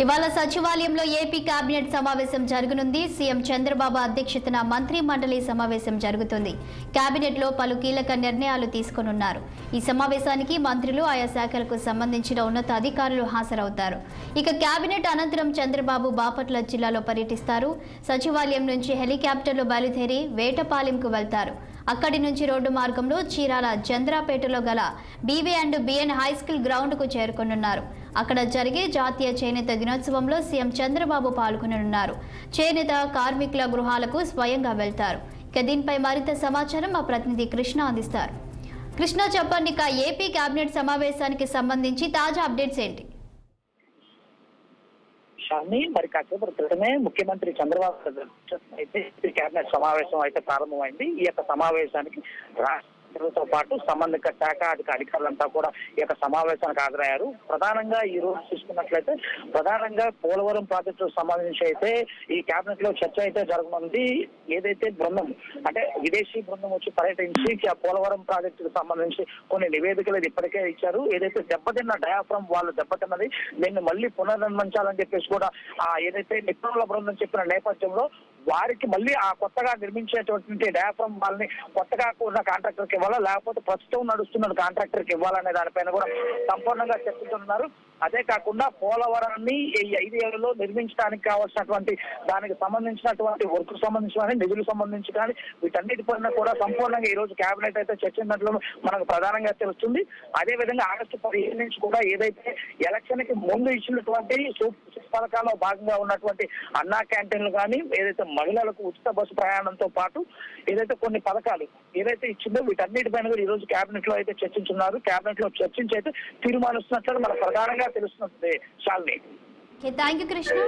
ఇవాళ సచివాలయంలో AP cabinet సమావేశం జరగనుంది. సీఎం చంద్రబాబు అధ్యక్షతన మంత్రి మండలి సమావేశం జరుగుతుంది. కేబినెట్ లో పలు కీలక నిర్ణయాలు తీసుకోనున్నారు. ఈ సమావేశానికి మంత్రులు, ఆయా శాఖలకు సంబంధించిన ఉన్నత అధికారులు హాజరవుతారు. ఇక కేబినెట్ అనంతరం చంద్రబాబు బాపట్ల జిల్లాలో పర్యటిస్తారు. సచివాలయం నుంచి హెలికాప్టర్లో బయలుదేరి వేటపాలెంకు వెళ్తారు. అక్కడి నుంచి రోడ్డు మార్గంలో చీరాల చంద్రాపేటలో గల BV and BN high school ground కు చేరుకోనున్నారు. అక్కడ జరిగే జాతీయ చేనేత దినోత్సవంలో సీఎం చంద్రబాబు పాల్గొననున్నారు. చేనేత కార్మికుల గృహాలకు స్వయంగా వెళ్తారు. ఇక దీనిపై మరింత సమాచారం మా ప్రతినిధి కృష్ణ అందిస్తారు. కృష్ణ, చెప్పండి, ఇక ఏపీ కేబినెట్ సమావేశానికి సంబంధించి తాజా అప్డేట్స్ ఏంటి? మరి కాసేపటి క్రితమే ముఖ్యమంత్రి చంద్రబాబు అయితే కేబినెట్ సమావేశం అయితే ప్రారంభమైంది. ఈ యొక్క సమావేశానికి రాష్ట్రంతో పాటు సంబంధిత శాఖ అధికారులంతా కూడా ఈ యొక్క సమావేశానికి హాజరయ్యారు. ప్రధానంగా ఈ రోజు చూసుకున్నట్లయితే ప్రధానంగా పోలవరం ప్రాజెక్టుకు సంబంధించి అయితే ఈ కేబినెట్ లో చర్చ అయితే జరగనుంది. ఏదైతే బృందం అంటే విదేశీ బృందం వచ్చి పర్యటించి పోలవరం ప్రాజెక్టుకు సంబంధించి కొన్ని నివేదికలు ఇప్పటికే ఇచ్చారు. ఏదైతే దెబ్బతిన్న డయాఫ్రమ్ వాళ్ళు దెబ్బతిన్నది దీన్ని మళ్ళీ పునర్నిర్మించాలని చెప్పేసి కూడా ఏదైతే నిపుణుల బృందం చెప్పిన నేపథ్యంలో వారికి మళ్ళీ ఆ కొత్తగా నిర్మించేటువంటి డయాఫ్రమ్ వాళ్ళని కొత్తగా ఉన్న కాంట్రాక్టర్కి ఇవ్వాలా, లేకపోతే ప్రస్తుతం నడుస్తున్న కాంట్రాక్టర్కి ఇవ్వాలనే దానిపైన కూడా సంపూర్ణంగా చర్చిస్తున్నారు. అదే కాకుండా పోలవరాన్ని ఈ 5 ఏళ్లలో నిర్మించడానికి కావాల్సినటువంటి దానికి సంబంధించినటువంటి వర్క్ సంబంధించిన నిధులు సంబంధించి కానీ వీటన్నిటిపైన కూడా సంపూర్ణంగా ఈ రోజు కేబినెట్ అయితే చర్చించినట్లు మనకు ప్రధానంగా తెలుస్తుంది. అదే విధంగా ఆగస్టు 15 నుంచి కూడా ఏదైతే ఎలక్షన్ కి ముందు ఇచ్చినటువంటి పథకాల్లో భాగంగా ఉన్నటువంటి అన్నా క్యాంటీన్లు కానీ ఏదైతే మహిళలకు ఉచిత బస్సు ప్రయాణంతో పాటు ఏదైతే కొన్ని పథకాలు ఏదైతే ఇచ్చిందో వీటన్నిటిపైన కూడా ఈ రోజు కేబినెట్ లో అయితే చర్చించున్నారు. కేబినెట్ లో చర్చించి అయితే తీర్మానిస్తున్నట్లు మనకు ప్రధానంగా తెలుస్తుంది. Shalini, thank you Krishna.